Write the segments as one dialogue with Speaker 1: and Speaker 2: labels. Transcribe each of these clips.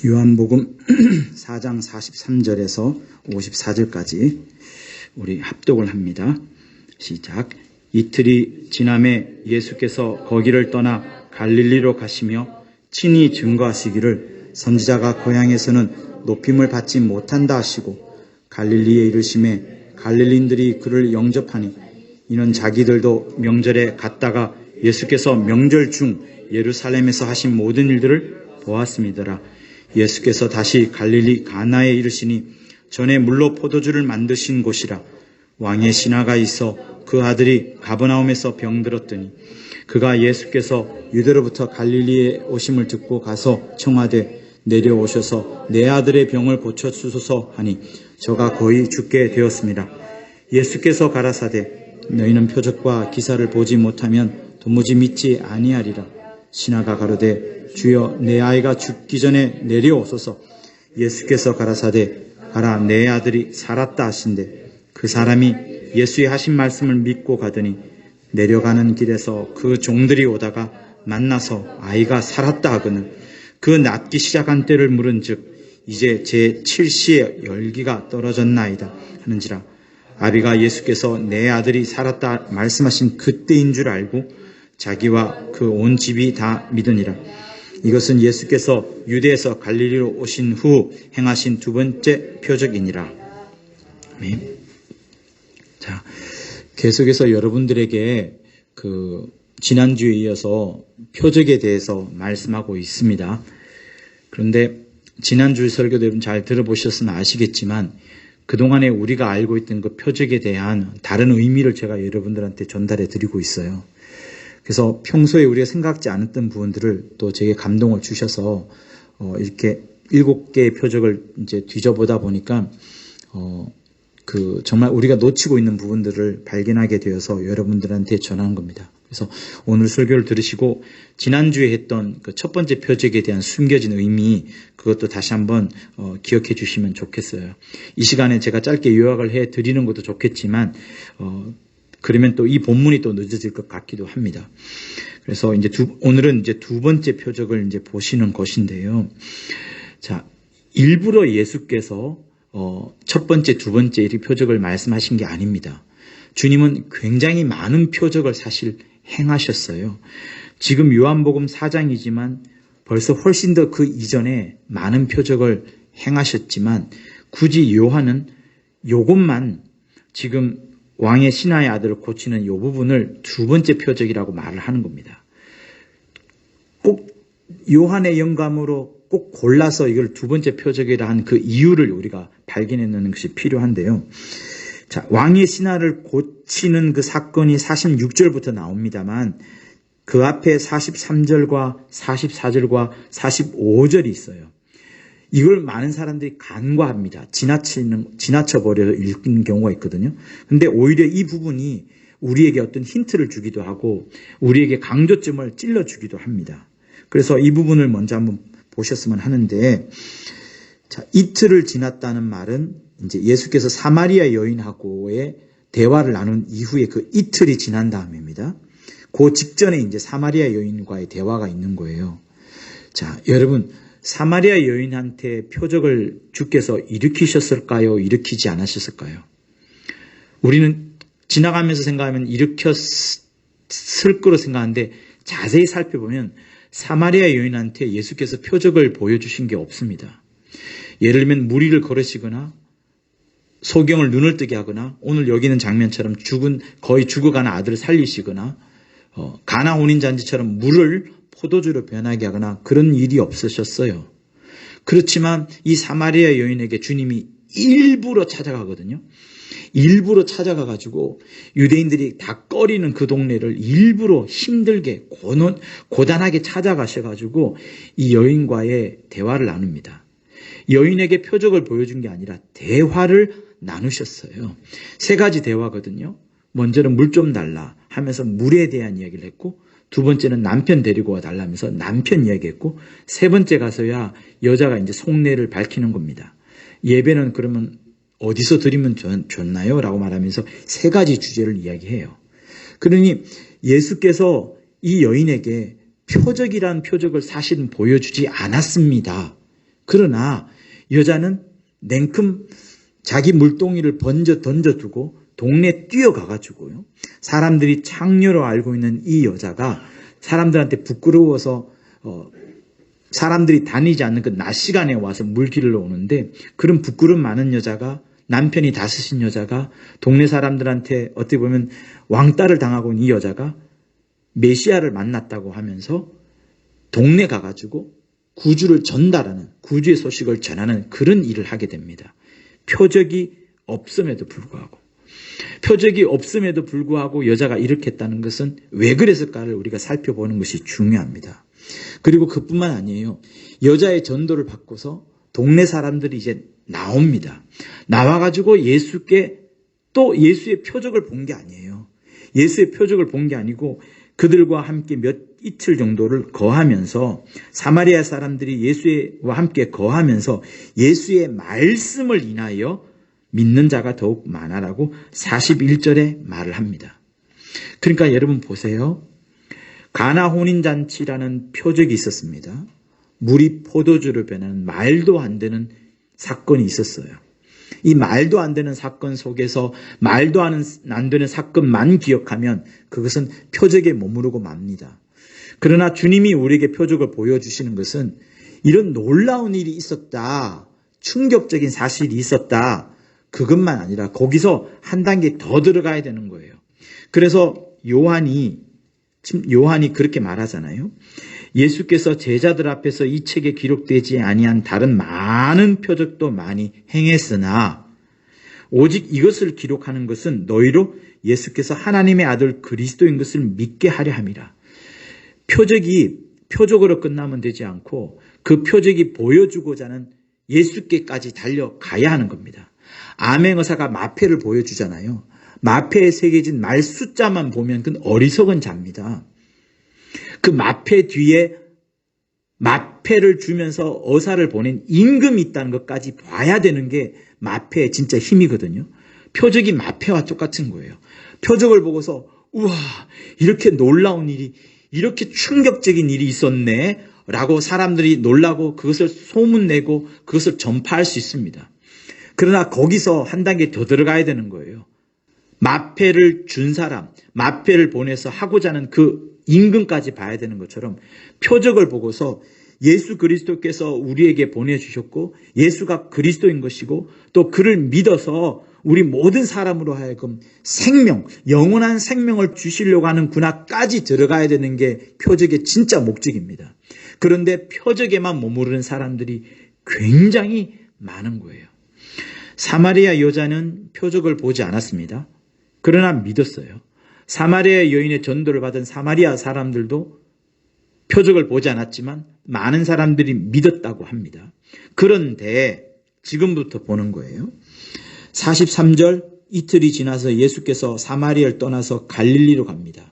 Speaker 1: 요한복음 4장 43절에서 54절까지 우리 합독을 합니다. 시작. 이틀이 지남에 예수께서 거기를 떠나 갈릴리로 가시며 친히 증거하시기를 선지자가 고향에서는 높임을 받지 못한다 하시고 갈릴리에 이르심에 갈릴리인들이 그를 영접하니 이는 자기들도 명절에 갔다가 예수께서 명절 중 예루살렘에서 하신 모든 일들을 보았음이더라. 예수께서 다시 갈릴리 가나에 이르시니 전에 물로 포도주를 만드신 곳이라. 왕의 신하가 있어 그 아들이 가버나움에서 병들었더니 그가 예수께서 유대로부터 갈릴리에 오심을 듣고 가서 청하되 내려오셔서 내 아들의 병을 고쳐주소서 하니 저가 거의 죽게 되었습니다. 예수께서 가라사대 너희는 표적과 기사를 보지 못하면 도무지 믿지 아니하리라. 신하가 가로되 주여 내 아이가 죽기 전에 내려오소서. 예수께서 가라사대 가라 내 아들이 살았다 하신대 그 사람이 예수의 하신 말씀을 믿고 가더니 내려가는 길에서 그 종들이 오다가 만나서 아이가 살았다 하거늘 그 낫기 시작한 때를 물은즉 이제 제 7시에 열기가 떨어졌나이다 하는지라. 아비가 예수께서 내 아들이 살았다 말씀하신 그때인 줄 알고 자기와 그 온 집이 다 믿으니라. 이것은 예수께서 유대에서 갈릴리로 오신 후 행하신 두 번째 표적이니라. 아멘. 자, 계속해서 여러분들에게 지난주에 이어서 표적에 대해서 말씀하고 있습니다. 그런데 지난주 설교도 여러분 잘 들어보셨으면 아시겠지만 그동안에 우리가 알고 있던 그 표적에 대한 다른 의미를 제가 여러분들한테 전달해 드리고 있어요. 그래서 평소에 우리가 생각지 않았던 부분들을 또 제게 감동을 주셔서 이렇게 7개의 표적을 이제 뒤져보다 보니까 정말 우리가 놓치고 있는 부분들을 발견하게 되어서 여러분들한테 전하는 겁니다. 그래서 오늘 설교를 들으시고 지난주에 했던 그 첫 번째 표적에 대한 숨겨진 의미 그것도 다시 한번 기억해 주시면 좋겠어요. 이 시간에 제가 짧게 요약을 해 드리는 것도 좋겠지만 그러면 또 이 본문이 또 늦어질 것 같기도 합니다. 그래서 이제 오늘은 이제 두 번째 표적을 이제 보시는 것인데요. 자, 일부러 예수께서 첫 번째, 두 번째 이 표적을 말씀하신 게 아닙니다. 주님은 굉장히 많은 표적을 사실 행하셨어요. 지금 요한복음 4장이지만 벌써 훨씬 더 그 이전에 많은 표적을 행하셨지만 굳이 요한은 요것만 지금 왕의 신하의 아들을 고치는 이 부분을 두 번째 표적이라고 말을 하는 겁니다. 꼭 요한의 영감으로 꼭 골라서 이걸 두 번째 표적이라 한 그 이유를 우리가 발견해내는 것이 필요한데요. 자, 왕의 신하를 고치는 그 사건이 46절부터 나옵니다만 그 앞에 43절과 44절과 45절이 있어요. 이걸 많은 사람들이 간과합니다. 지나쳐버려서 읽는 경우가 있거든요. 근데 오히려 이 부분이 우리에게 어떤 힌트를 주기도 하고 우리에게 강조점을 찔러주기도 합니다. 그래서 이 부분을 먼저 한번 보셨으면 하는데, 자, 이틀을 지났다는 말은 이제 예수께서 사마리아 여인하고의 대화를 나눈 이후에 그 이틀이 지난 다음입니다. 그 직전에 이제 사마리아 여인과의 대화가 있는 거예요. 자, 여러분, 사마리아 여인한테 표적을 주께서 일으키셨을까요? 일으키지 않으셨을까요? 우리는 지나가면서 생각하면 일으켰을 거로 생각하는데 자세히 살펴보면 사마리아 여인한테 예수께서 표적을 보여주신 게 없습니다. 예를 들면 무리를 걸으시거나 소경을 눈을 뜨게 하거나 오늘 여기 있는 장면처럼 거의 죽어가는 아들을 살리시거나 가나 혼인잔치처럼 물을 포도주로 변하게 하거나 그런 일이 없으셨어요. 그렇지만 이 사마리아 여인에게 주님이 일부러 찾아가거든요. 일부러 찾아가가지고 유대인들이 다 꺼리는 그 동네를 일부러 힘들게 고단하게 찾아가셔가지고 이 여인과의 대화를 나눕니다. 여인에게 표적을 보여준 게 아니라 대화를 나누셨어요. 3가지 대화거든요. 먼저는 물 좀 달라 하면서 물에 대한 이야기를 했고, 두 번째는 남편 데리고 와달라면서 남편 이야기했고, 세 번째 가서야 여자가 이제 속내를 밝히는 겁니다. 예배는 그러면 어디서 드리면 좋나요? 라고 말하면서 3가지 주제를 이야기해요. 그러니 예수께서 이 여인에게 표적이란 표적을 사실은 보여주지 않았습니다. 그러나 여자는 냉큼 자기 물동이를 던져두고 동네에 뛰어가가지고요. 사람들이 창녀로 알고 있는 이 여자가 사람들한테 부끄러워서 사람들이 다니지 않는 그 낮 시간에 와서 물길을 오는데, 그런 부끄럼 많은 여자가, 남편이 다스신 여자가, 동네 사람들한테 어떻게 보면 왕따를 당하고 있는 이 여자가 메시아를 만났다고 하면서 동네 가가지고 구주를 전달하는, 구주의 소식을 전하는 그런 일을 하게 됩니다. 표적이 없음에도 불구하고 여자가 이렇게 했다는 것은 왜 그랬을까를 우리가 살펴보는 것이 중요합니다. 그리고 그뿐만 아니에요. 여자의 전도를 받고서 동네 사람들이 이제 나옵니다. 나와가지고 예수께 또 예수의 표적을 본 게 아니에요. 예수의 표적을 본 게 아니고 그들과 함께 이틀 정도를 거하면서, 사마리아 사람들이 예수와 함께 거하면서 예수의 말씀을 인하여 믿는 자가 더욱 많아라고 41절에 말을 합니다. 그러니까 여러분 보세요. 가나 혼인잔치라는 표적이 있었습니다. 물이 포도주로 변하는 말도 안 되는 사건이 있었어요. 이 말도 안 되는 사건 속에서 말도 안 되는 사건만 기억하면 그것은 표적에 머무르고 맙니다. 그러나 주님이 우리에게 표적을 보여주시는 것은 이런 놀라운 일이 있었다, 충격적인 사실이 있었다, 그것만 아니라 거기서 한 단계 더 들어가야 되는 거예요. 그래서 요한이 그렇게 말하잖아요. 예수께서 제자들 앞에서 이 책에 기록되지 아니한 다른 많은 표적도 많이 행했으나 오직 이것을 기록하는 것은 너희로 예수께서 하나님의 아들 그리스도인 것을 믿게 하려 함이라. 표적이 표적으로 끝나면 되지 않고 그 표적이 보여주고자 하는 예수께까지 달려가야 하는 겁니다. 암행어사가 마패를 보여주잖아요. 마패에 새겨진 말 숫자만 보면 그건 어리석은 자입니다. 그 마패 뒤에 마패를 주면서 어사를 보낸 임금이 있다는 것까지 봐야 되는 게 마패의 진짜 힘이거든요. 표적이 마패와 똑같은 거예요. 표적을 보고서 우와, 이렇게 놀라운 일이, 이렇게 충격적인 일이 있었네 라고 사람들이 놀라고 그것을 소문내고 그것을 전파할 수 있습니다. 그러나 거기서 한 단계 더 들어가야 되는 거예요. 마패를 준 사람, 마패를 보내서 하고자 하는 그 임금까지 봐야 되는 것처럼 표적을 보고서 예수 그리스도께서 우리에게 보내주셨고 예수가 그리스도인 것이고 또 그를 믿어서 우리 모든 사람으로 하여금 생명, 영원한 생명을 주시려고 하는 군화까지 들어가야 되는 게 표적의 진짜 목적입니다. 그런데 표적에만 머무르는 사람들이 굉장히 많은 거예요. 사마리아 여자는 표적을 보지 않았습니다. 그러나 믿었어요. 사마리아 여인의 전도를 받은 사마리아 사람들도 표적을 보지 않았지만 많은 사람들이 믿었다고 합니다. 그런데 지금부터 보는 거예요. 43절, 이틀이 지나서 예수께서 사마리아를 떠나서 갈릴리로 갑니다.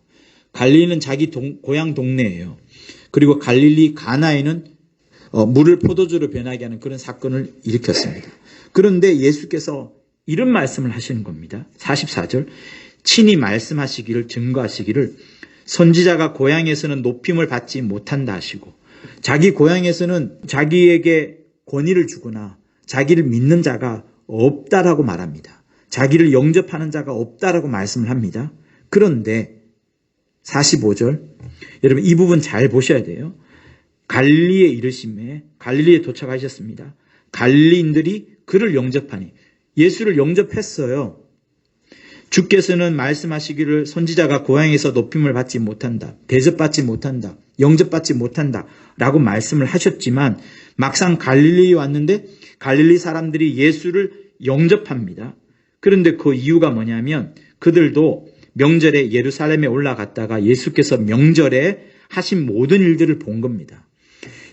Speaker 1: 갈릴리는 자기 고향 동네예요. 그리고 갈릴리 가나에는 물을 포도주로 변하게 하는 그런 사건을 일으켰습니다. 그런데 예수께서 이런 말씀을 하시는 겁니다. 44절, 친히 말씀하시기를, 증거하시기를 선지자가 고향에서는 높임을 받지 못한다 하시고 자기 고향에서는 자기에게 권위를 주거나 자기를 믿는 자가 없다라고 말합니다. 자기를 영접하는 자가 없다라고 말씀을 합니다. 그런데 45절, 여러분 이 부분 잘 보셔야 돼요. 갈릴리에 이르심에 갈릴리에 도착하셨습니다. 갈릴리인들이 그를 영접하니, 예수를 영접했어요. 주께서는 말씀하시기를 선지자가 고향에서 높임을 받지 못한다, 대접받지 못한다, 영접받지 못한다 라고 말씀을 하셨지만 막상 갈릴리에 왔는데 갈릴리 사람들이 예수를 영접합니다. 그런데 그 이유가 뭐냐면 그들도 명절에 예루살렘에 올라갔다가 예수께서 명절에 하신 모든 일들을 본 겁니다.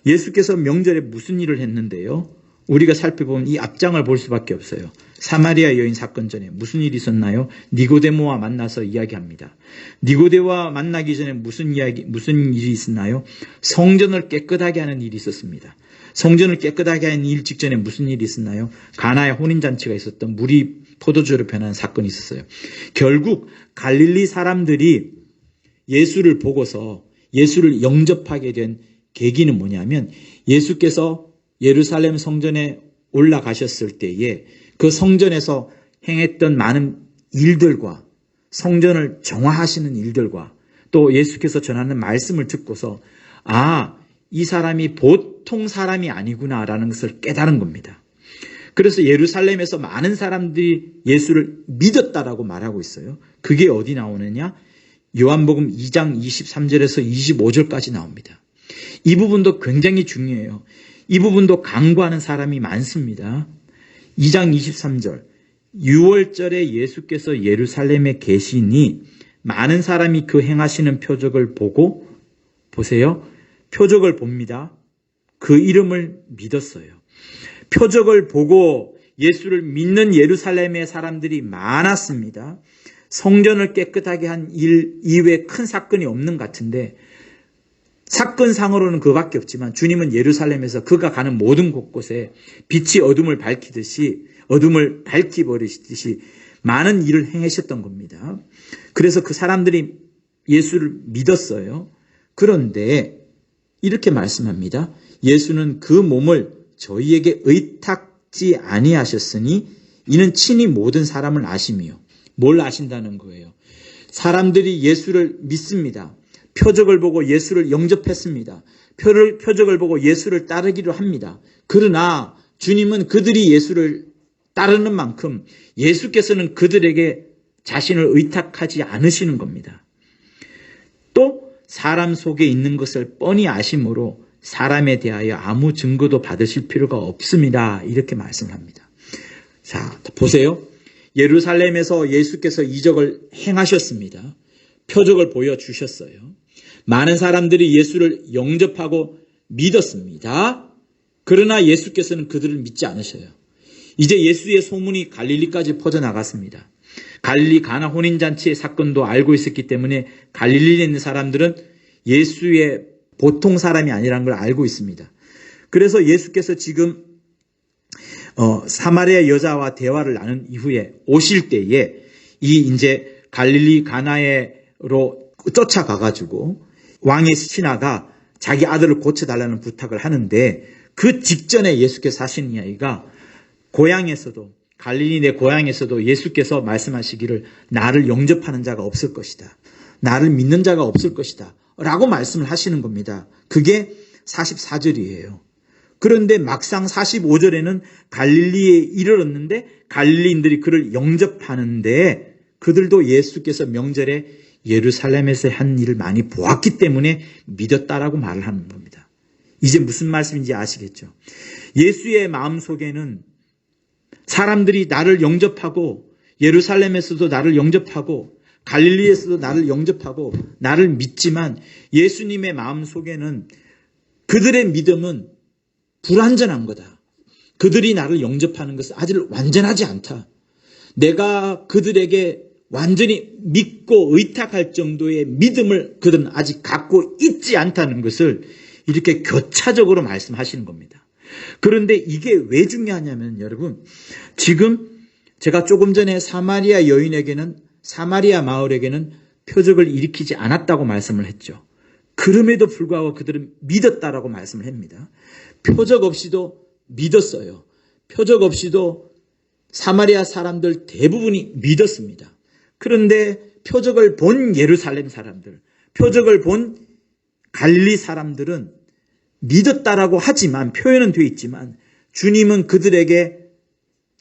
Speaker 1: 예수께서 명절에 무슨 일을 했는데요? 우리가 살펴보면 이 앞장을 볼 수밖에 없어요. 사마리아 여인 사건 전에 무슨 일이 있었나요? 니고데모와 만나서 이야기합니다. 니고데모와 만나기 전에 무슨 일이 있었나요? 성전을 깨끗하게 하는 일이 있었습니다. 성전을 깨끗하게 하는 일 직전에 무슨 일이 있었나요? 가나의 혼인잔치가 있었던 물이 포도주로 변하는 사건이 있었어요. 결국 갈릴리 사람들이 예수를 보고서 예수를 영접하게 된 계기는 뭐냐면 예수께서 예루살렘 성전에 올라가셨을 때에 그 성전에서 행했던 많은 일들과 성전을 정화하시는 일들과 또 예수께서 전하는 말씀을 듣고서 이 사람이 보통 사람이 아니구나라는 것을 깨달은 겁니다. 그래서 예루살렘에서 많은 사람들이 예수를 믿었다라고 말하고 있어요. 그게 어디 나오느냐? 요한복음 2장 23절에서 25절까지 나옵니다. 이 부분도 굉장히 중요해요. 이 부분도 강구하는 사람이 많습니다. 2장 23절. 6월절에 예수께서 예루살렘에 계시니 많은 사람이 그 행하시는 표적을 보고, 보세요. 표적을 봅니다. 그 이름을 믿었어요. 표적을 보고 예수를 믿는 예루살렘의 사람들이 많았습니다. 성전을 깨끗하게 한 일 이외에 큰 사건이 없는 것 같은데, 사건상으로는 그밖에 없지만 주님은 예루살렘에서 그가 가는 모든 곳곳에 빛이 어둠을 밝히듯이, 어둠을 밝히버리시듯이 많은 일을 행하셨던 겁니다. 그래서 그 사람들이 예수를 믿었어요. 그런데 이렇게 말씀합니다. 예수는 그 몸을 저희에게 의탁지 아니하셨으니 이는 친히 모든 사람을 아심이요. 뭘 아신다는 거예요? 사람들이 예수를 믿습니다. 표적을 보고 예수를 영접했습니다. 표적을 보고 예수를 따르기로 합니다. 그러나 주님은 그들이 예수를 따르는 만큼 예수께서는 그들에게 자신을 의탁하지 않으시는 겁니다. 또 사람 속에 있는 것을 뻔히 아심으로 사람에 대하여 아무 증거도 받으실 필요가 없습니다. 이렇게 말씀합니다. 자, 보세요. 예루살렘에서 예수께서 이적을 행하셨습니다. 표적을 보여주셨어요. 많은 사람들이 예수를 영접하고 믿었습니다. 그러나 예수께서는 그들을 믿지 않으셔요. 이제 예수의 소문이 갈릴리까지 퍼져나갔습니다. 갈릴리 가나 혼인잔치의 사건도 알고 있었기 때문에 갈릴리에 있는 사람들은 예수의 보통 사람이 아니라는 걸 알고 있습니다. 그래서 예수께서 지금 사마리아 여자와 대화를 나눈 이후에 오실 때에 이제 갈릴리 가나에로 쫓아가가지고 왕의 신하가 자기 아들을 고쳐달라는 부탁을 하는데 그 직전에 예수께서 하신 이야기가 고향에서도 갈릴리 내 고향에서도 예수께서 말씀하시기를 나를 영접하는 자가 없을 것이다. 나를 믿는 자가 없을 것이다. 라고 말씀을 하시는 겁니다. 그게 44절이에요. 그런데 막상 45절에는 갈릴리에 이르렀는데 갈릴리인들이 그를 영접하는데 그들도 예수께서 명절에 예루살렘에서 한 일을 많이 보았기 때문에 믿었다라고 말을 하는 겁니다. 이제 무슨 말씀인지 아시겠죠? 예수의 마음속에는 사람들이 나를 영접하고 예루살렘에서도 나를 영접하고 갈릴리에서도 나를 영접하고 나를 믿지만 예수님의 마음속에는 그들의 믿음은 불완전한 거다. 그들이 나를 영접하는 것은 아직 완전하지 않다. 내가 그들에게 완전히 믿고 의탁할 정도의 믿음을 그들은 아직 갖고 있지 않다는 것을 이렇게 교차적으로 말씀하시는 겁니다. 그런데 이게 왜 중요하냐면 여러분, 지금 제가 조금 전에 사마리아 여인에게는, 사마리아 마을에게는 표적을 일으키지 않았다고 말씀을 했죠. 그럼에도 불구하고 그들은 믿었다라고 말씀을 합니다. 표적 없이도 믿었어요. 표적 없이도 사마리아 사람들 대부분이 믿었습니다. 그런데 표적을 본 예루살렘 사람들, 표적을 본 갈릴리 사람들은 믿었다라고 하지만, 표현은 되어 있지만 주님은 그들에게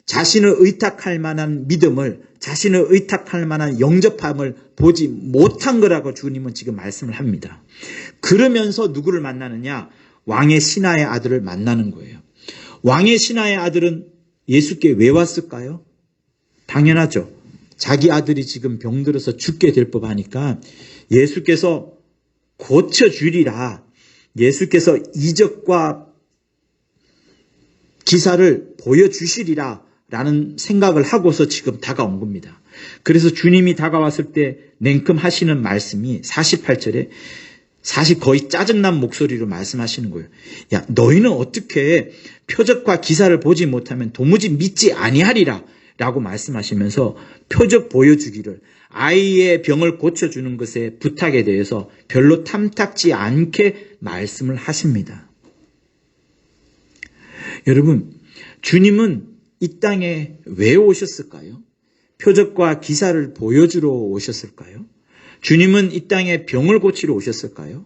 Speaker 1: 자신을 의탁할 만한 믿음을, 자신을 의탁할 만한 영접함을 보지 못한 거라고 주님은 지금 말씀을 합니다. 그러면서 누구를 만나느냐? 왕의 신하의 아들을 만나는 거예요. 왕의 신하의 아들은 예수께 왜 왔을까요? 당연하죠. 자기 아들이 지금 병들어서 죽게 될 법하니까 예수께서 고쳐주리라, 예수께서 이적과 기사를 보여주시리라 라는 생각을 하고서 지금 다가온 겁니다. 그래서 주님이 다가왔을 때 냉큼 하시는 말씀이 48절에 사실 거의 짜증난 목소리로 말씀하시는 거예요. 야, 너희는 어떻게 표적과 기사를 보지 못하면 도무지 믿지 아니하리라 라고 말씀하시면서 표적 보여주기를, 아이의 병을 고쳐주는 것의 부탁에 대해서 별로 탐탁지 않게 말씀을 하십니다. 여러분, 주님은 이 땅에 왜 오셨을까요? 표적과 기사를 보여주러 오셨을까요? 주님은 이 땅에 병을 고치러 오셨을까요?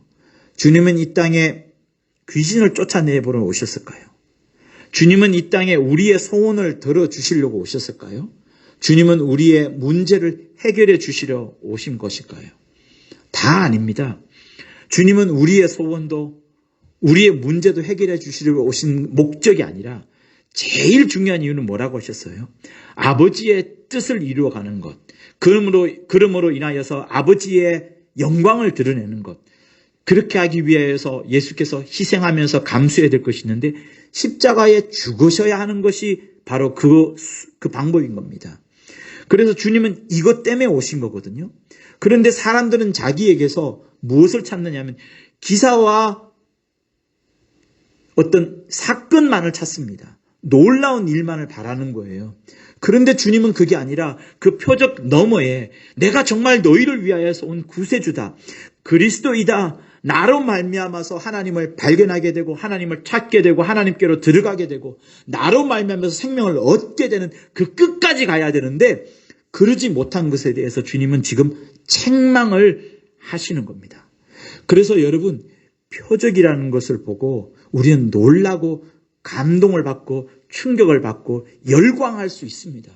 Speaker 1: 주님은 이 땅에 귀신을 쫓아내보러 오셨을까요? 주님은 이 땅에 우리의 소원을 들어주시려고 오셨을까요? 주님은 우리의 문제를 해결해 주시려 오신 것일까요? 다 아닙니다. 주님은 우리의 소원도 우리의 문제도 해결해 주시려고 오신 목적이 아니라 제일 중요한 이유는 뭐라고 하셨어요? 아버지의 뜻을 이루어가는 것. 그러므로 인하여서 아버지의 영광을 드러내는 것. 그렇게 하기 위해서 예수께서 희생하면서 감수해야 될 것이 있는데 십자가에 죽으셔야 하는 것이 바로 그 방법인 겁니다. 그래서 주님은 이것 때문에 오신 거거든요. 그런데 사람들은 자기에게서 무엇을 찾느냐면 기사와 어떤 사건만을 찾습니다. 놀라운 일만을 바라는 거예요. 그런데 주님은 그게 아니라 그 표적 너머에 내가 정말 너희를 위하여서 온 구세주다. 그리스도이다. 나로 말미암아서 하나님을 발견하게 되고 하나님을 찾게 되고 하나님께로 들어가게 되고 나로 말미암아서 생명을 얻게 되는 그 끝까지 가야 되는데 그러지 못한 것에 대해서 주님은 지금 책망을 하시는 겁니다. 그래서 여러분, 표적이라는 것을 보고 우리는 놀라고 감동을 받고 충격을 받고 열광할 수 있습니다.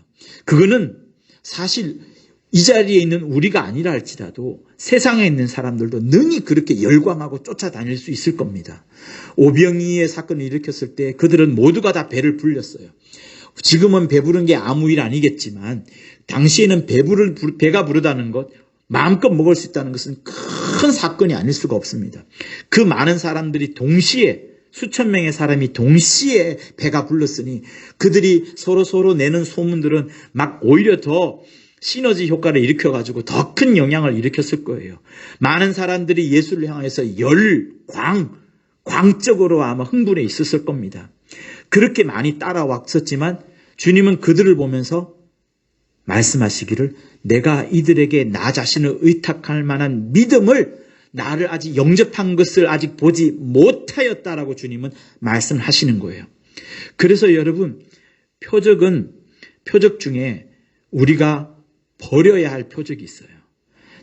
Speaker 1: 그거는 사실 이 자리에 있는 우리가 아니라 할지라도 세상에 있는 사람들도 능히 그렇게 열광하고 쫓아다닐 수 있을 겁니다. 오병이의 사건을 일으켰을 때 그들은 모두가 다 배를 불렸어요. 지금은 배부른 게 아무 일 아니겠지만 당시에는 배가 부르다는 것, 마음껏 먹을 수 있다는 것은 큰 사건이 아닐 수가 없습니다. 그 많은 사람들이 동시에 수천 명의 사람이 동시에 배가 불렀으니 그들이 서로 내는 소문들은 막 오히려 더 시너지 효과를 일으켜가지고 더 큰 영향을 일으켰을 거예요. 많은 사람들이 예수를 향해서 광적으로 아마 흥분해 있었을 겁니다. 그렇게 많이 따라왔었지만 주님은 그들을 보면서 말씀하시기를 내가 이들에게 나 자신을 의탁할 만한 믿음을 나를 아직 영접한 것을 아직 보지 못하였다라고 주님은 말씀하시는 거예요. 그래서 여러분, 표적 중에 우리가 버려야 할 표적이 있어요.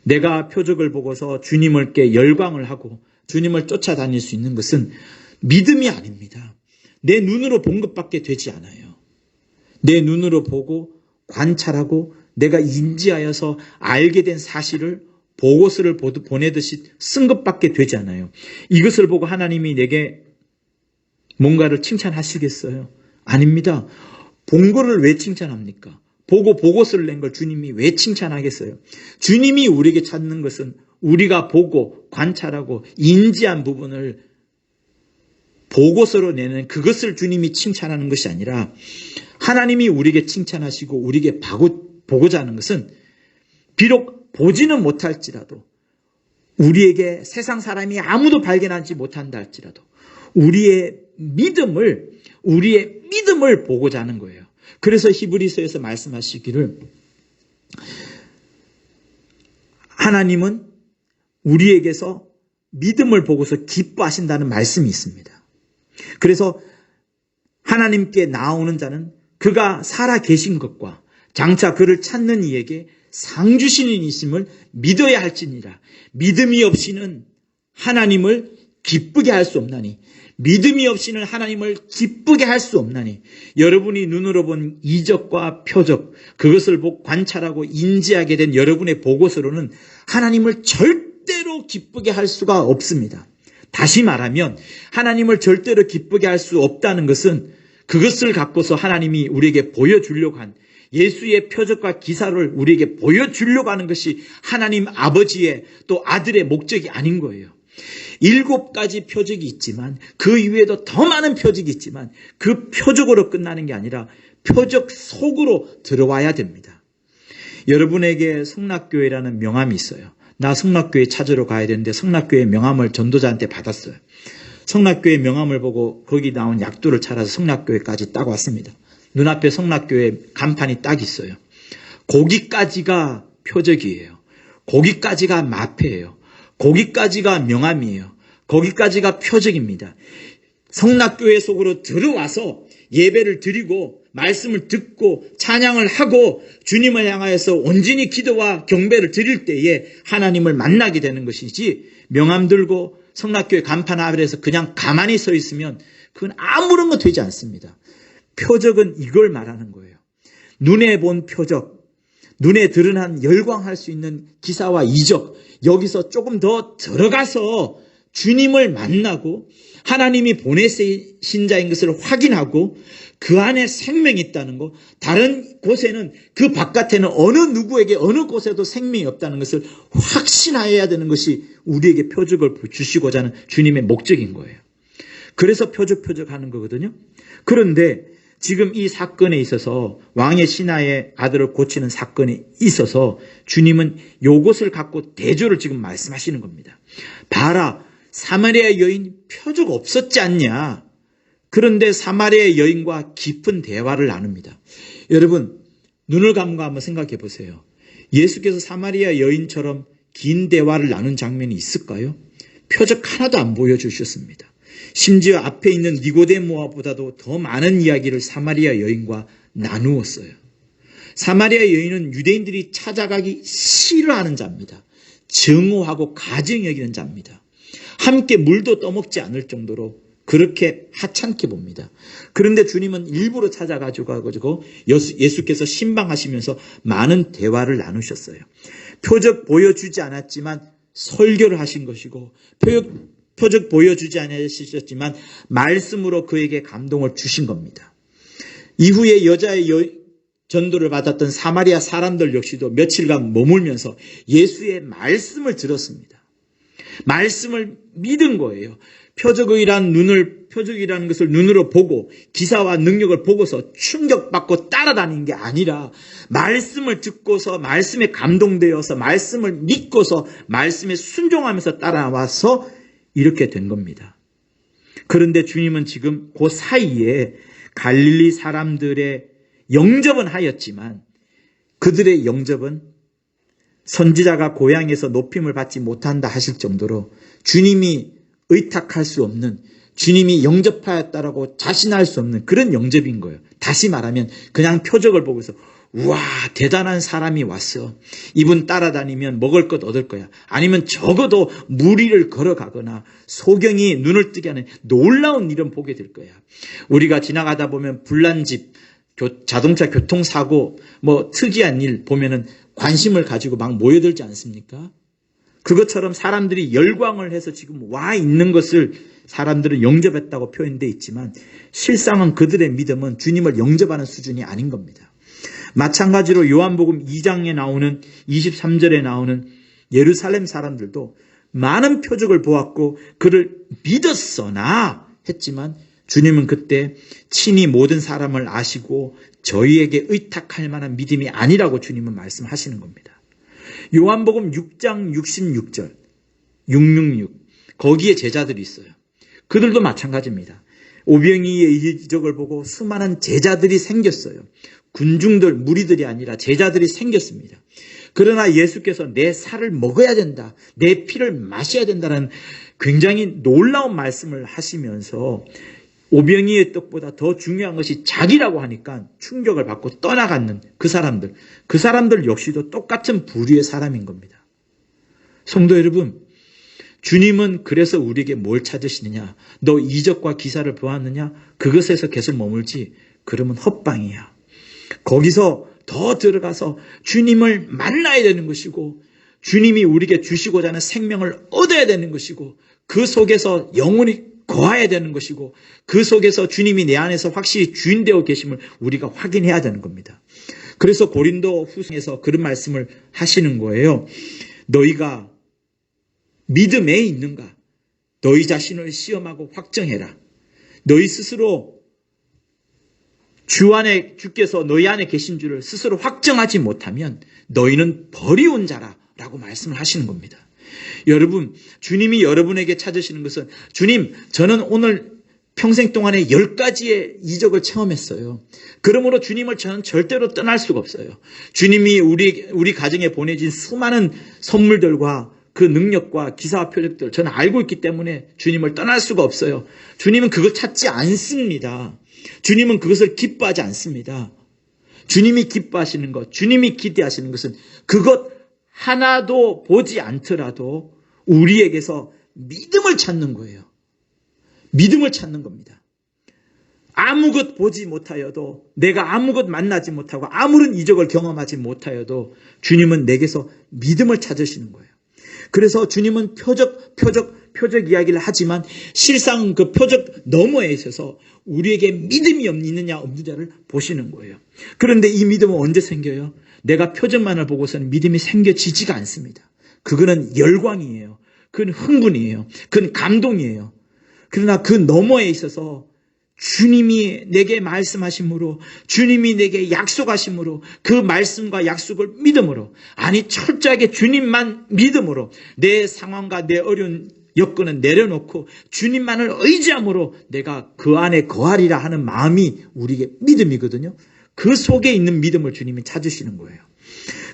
Speaker 1: 내가 표적을 보고서 주님께 열광을 하고 주님을 쫓아다닐 수 있는 것은 믿음이 아닙니다. 내 눈으로 본 것밖에 되지 않아요. 내 눈으로 보고 관찰하고 내가 인지하여서 알게 된 사실을 보고서를 보내듯이 쓴 것밖에 되지 않아요. 이것을 보고 하나님이 내게 뭔가를 칭찬하시겠어요? 아닙니다. 본 거를 왜 칭찬합니까? 보고 보고서를 낸 걸 주님이 왜 칭찬하겠어요? 주님이 우리에게 찾는 것은 우리가 보고 관찰하고 인지한 부분을 보고서로 내는 그것을 주님이 칭찬하는 것이 아니라 하나님이 우리에게 칭찬하시고 우리에게 보고자 하는 것은 비록 보지는 못할지라도 우리에게 세상 사람이 아무도 발견하지 못한다 할지라도 우리의 믿음을 보고자 하는 거예요. 그래서 히브리서에서 말씀하시기를 하나님은 우리에게서 믿음을 보고서 기뻐하신다는 말씀이 있습니다. 그래서 하나님께 나오는 자는 그가 살아 계신 것과 장차 그를 찾는 이에게 상 주시는 이심을 믿어야 할지니라. 믿음이 없이는 하나님을 기쁘게 할 수 없나니 믿음이 없이는 하나님을 기쁘게 할 수 없나니 여러분이 눈으로 본 이적과 표적 그것을 관찰하고 인지하게 된 여러분의 보고서로는 하나님을 절대로 기쁘게 할 수가 없습니다. 다시 말하면 하나님을 절대로 기쁘게 할 수 없다는 것은 그것을 갖고서 하나님이 우리에게 보여주려고 한 예수의 표적과 기사를 우리에게 보여주려고 하는 것이 하나님 아버지의 또 아들의 목적이 아닌 거예요. 7가지 표적이 있지만 그 이외에도 더 많은 표적이 있지만 그 표적으로 끝나는 게 아니라 표적 속으로 들어와야 됩니다. 여러분에게 성락교회라는 명함이 있어요. 나 성락교회 찾으러 가야 되는데 성락교회 명함을 전도자한테 받았어요. 성락교회 명함을 보고 거기 나온 약도를 찾아서 성락교회까지 딱 왔습니다. 눈앞에 성락교회 간판이 딱 있어요. 거기까지가 표적이에요. 거기까지가 마패예요. 거기까지가 명함이에요. 거기까지가 표적입니다. 성락교회 속으로 들어와서 예배를 드리고 말씀을 듣고 찬양을 하고 주님을 향하여서 온전히 기도와 경배를 드릴 때에 하나님을 만나게 되는 것이지, 명함 들고 성락교회 간판 아래에서 그냥 가만히 서 있으면 그건 아무런 것 되지 않습니다. 표적은 이걸 말하는 거예요. 눈에 본 표적, 눈에 드러난 열광할 수 있는 기사와 이적, 여기서 조금 더 들어가서 주님을 만나고 하나님이 보내신 자인 것을 확인하고 그 안에 생명이 있다는 것, 다른 곳에는, 그 바깥에는 어느 누구에게 어느 곳에도 생명이 없다는 것을 확신하여야 되는 것이 우리에게 표적을 주시고자 하는 주님의 목적인 거예요. 그래서 표적 하는 거거든요. 그런데 지금 이 사건에 있어서, 왕의 신하의 아들을 고치는 사건에 있어서 주님은 요것을 갖고 대조를 지금 말씀하시는 겁니다. 봐라, 사마리아 여인 표적 없었지 않냐. 그런데 사마리아 여인과 깊은 대화를 나눕니다. 여러분, 눈을 감고 한번 생각해 보세요. 예수께서 사마리아 여인처럼 긴 대화를 나눈 장면이 있을까요? 표적 하나도 안 보여주셨습니다. 심지어 앞에 있는 니고데모아보다도 더 많은 이야기를 사마리아 여인과 나누었어요. 사마리아 여인은 유대인들이 찾아가기 싫어하는 자입니다. 증오하고 가증 여기는 자입니다. 함께 물도 떠먹지 않을 정도로 그렇게 하찮게 봅니다. 그런데 주님은 일부러 찾아가지고 예수께서 신방하시면서 많은 대화를 나누셨어요. 표적 보여주지 않았지만 설교를 하신 것이고, 표적 보여주지 않으셨지만 말씀으로 그에게 감동을 주신 겁니다. 이후에 여자의 전도를 받았던 사마리아 사람들 역시도 며칠간 머물면서 예수의 말씀을 들었습니다. 말씀을 믿은 거예요. 표적이라는 것을 눈으로 보고 기사와 능력을 보고서 충격받고 따라다닌 게 아니라, 말씀을 듣고서 말씀에 감동되어서 말씀을 믿고서 말씀에 순종하면서 따라와서 이렇게 된 겁니다. 그런데 주님은 지금 그 사이에 갈릴리 사람들의 영접은 하였지만, 그들의 영접은 선지자가 고향에서 높임을 받지 못한다 하실 정도로 주님이 의탁할 수 없는, 주님이 영접하였다라고 자신할 수 없는 그런 영접인 거예요. 다시 말하면 그냥 표적을 보고서 우와, 대단한 사람이 왔어, 이분 따라다니면 먹을 것 얻을 거야, 아니면 적어도 무리를 걸어가거나 소경이 눈을 뜨게 하는 놀라운 일은 보게 될 거야. 우리가 지나가다 보면 불난집, 자동차 교통사고, 특이한 일 보면은 관심을 가지고 막 모여들지 않습니까? 그것처럼 사람들이 열광을 해서 지금 와 있는 것을 사람들은 영접했다고 표현되어 있지만, 실상은 그들의 믿음은 주님을 영접하는 수준이 아닌 겁니다. 마찬가지로 요한복음 2장에 나오는 23절에 나오는 예루살렘 사람들도 많은 표적을 보았고 그를 믿었으나 했지만, 주님은 그때 친히 모든 사람을 아시고 저희에게 의탁할 만한 믿음이 아니라고 주님은 말씀하시는 겁니다. 요한복음 6장 66절 666, 거기에 제자들이 있어요. 그들도 마찬가지입니다. 오병이의 이적을 보고 수많은 제자들이 생겼어요. 군중들, 무리들이 아니라 제자들이 생겼습니다. 그러나 예수께서 내 살을 먹어야 된다, 내 피를 마셔야 된다는 굉장히 놀라운 말씀을 하시면서 오병이의 떡보다 더 중요한 것이 자기라고 하니까 충격을 받고 떠나가는 그 사람들 역시도 똑같은 부류의 사람인 겁니다. 성도 여러분, 주님은 그래서 우리에게 뭘 찾으시느냐? 너 이적과 기사를 보았느냐? 그것에서 계속 머물지, 그러면 헛방이야. 거기서 더 들어가서 주님을 만나야 되는 것이고, 주님이 우리에게 주시고자 하는 생명을 얻어야 되는 것이고, 그 속에서 영원히 거해야 되는 것이고, 그 속에서 주님이 내 안에서 확실히 주인되어 계심을 우리가 확인해야 되는 겁니다. 그래서 고린도 후서에서 그런 말씀을 하시는 거예요. 너희가 믿음에 있는가? 너희 자신을 시험하고 확정해라. 너희 스스로 주께서 너희 안에 계신 줄을 스스로 확정하지 못하면 너희는 버리운 자라라고 말씀을 하시는 겁니다. 여러분, 주님이 여러분에게 찾으시는 것은, 주님, 저는 오늘 평생 동안에 10가지의 이적을 체험했어요. 그러므로 주님을 저는 절대로 떠날 수가 없어요. 주님이 우리 가정에 보내진 수많은 선물들과 그 능력과 기사와 표적들 저는 알고 있기 때문에 주님을 떠날 수가 없어요. 주님은 그걸 찾지 않습니다. 주님은 그것을 기뻐하지 않습니다. 주님이 기뻐하시는 것, 주님이 기대하시는 것은 그것 하나도 보지 않더라도 우리에게서 믿음을 찾는 거예요. 믿음을 찾는 겁니다. 아무것 보지 못하여도, 내가 아무것 만나지 못하고 아무런 이적을 경험하지 못하여도 주님은 내게서 믿음을 찾으시는 거예요. 그래서 주님은 표적 이야기를 하지만 실상 그 표적 너머에 있어서 우리에게 믿음이 있느냐 없느냐를 보시는 거예요. 그런데 이 믿음은 언제 생겨요? 내가 표적만을 보고서는 믿음이 생겨지지가 않습니다. 그거는 열광이에요. 그건 흥분이에요. 그건 감동이에요. 그러나 그 너머에 있어서 주님이 내게 말씀하심으로, 주님이 내게 약속하심으로, 그 말씀과 약속을 믿음으로, 아니 철저하게 주님만 믿음으로 내 상황과 내 어려운 여건은 내려놓고 주님만을 의지함으로 내가 그 안에 거하리라 하는 마음이 우리에게 믿음이거든요. 그 속에 있는 믿음을 주님이 찾으시는 거예요.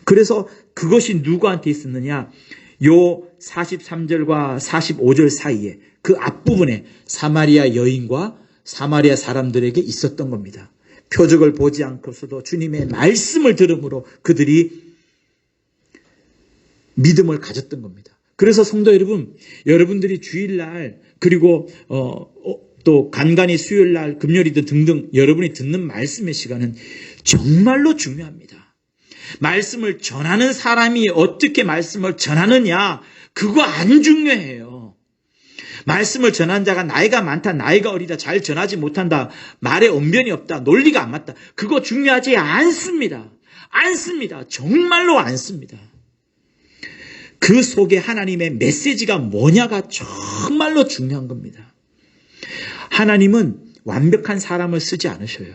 Speaker 1: 그래서 그것이 누구한테 있었느냐? 요 43절과 45절 사이에 그 앞부분에 사마리아 여인과 사마리아 사람들에게 있었던 겁니다. 표적을 보지 않고서도 주님의 말씀을 들음으로 그들이 믿음을 가졌던 겁니다. 그래서 성도 여러분, 여러분들이 주일날 그리고 또 간간히 수요일날 금요일이든 등등 여러분이 듣는 말씀의 시간은 정말로 중요합니다. 말씀을 전하는 사람이 어떻게 말씀을 전하느냐, 그거 안 중요해요. 말씀을 전한 자가 나이가 많다, 나이가 어리다, 잘 전하지 못한다, 말에 언변이 없다, 논리가 안 맞다, 그거 중요하지 않습니다. 않습니다. 정말로 않습니다. 그 속에 하나님의 메시지가 뭐냐가 정말로 중요한 겁니다. 하나님은 완벽한 사람을 쓰지 않으셔요.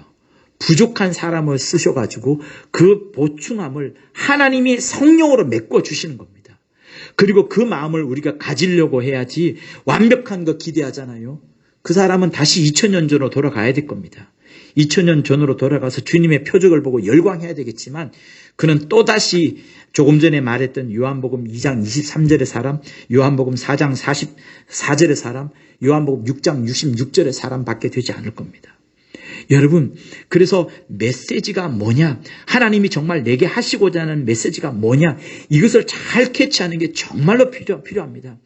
Speaker 1: 부족한 사람을 쓰셔가지고 그 보충함을 하나님이 성령으로 메꿔주시는 겁니다. 그리고 그 마음을 우리가 가지려고 해야지 완벽한 거 기대하잖아요. 그 사람은 다시 2000년 전으로 돌아가야 될 겁니다. 2000년 전으로 돌아가서 주님의 표적을 보고 열광해야 되겠지만 그는 또다시 조금 전에 말했던 요한복음 2장 23절의 사람, 요한복음 4장 44절의 사람, 요한복음 6장 66절의 사람밖에 되지 않을 겁니다. 여러분, 그래서 메시지가 뭐냐, 하나님이 정말 내게 하시고자 하는 메시지가 뭐냐, 이것을 잘 캐치하는 게 정말로 필요합니다.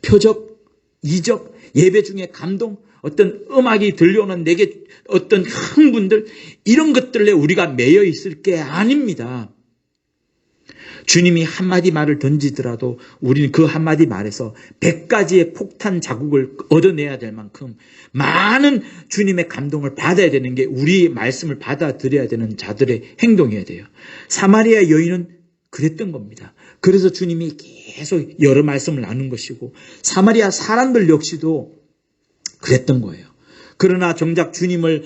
Speaker 1: 표적, 이적, 예배 중에 감동, 어떤 음악이 들려오는 내게 어떤 흥분들, 이런 것들에 우리가 매여 있을 게 아닙니다. 주님이 한마디 말을 던지더라도 우리는 그 한마디 말에서 100가지의 폭탄 자국을 얻어내야 될 만큼 많은 주님의 감동을 받아야 되는 게 우리의 말씀을 받아들여야 되는 자들의 행동이어야 돼요. 사마리아 여인은 그랬던 겁니다. 그래서 주님이 계속 여러 말씀을 나눈 것이고 사마리아 사람들 역시도 그랬던 거예요. 그러나 정작 주님을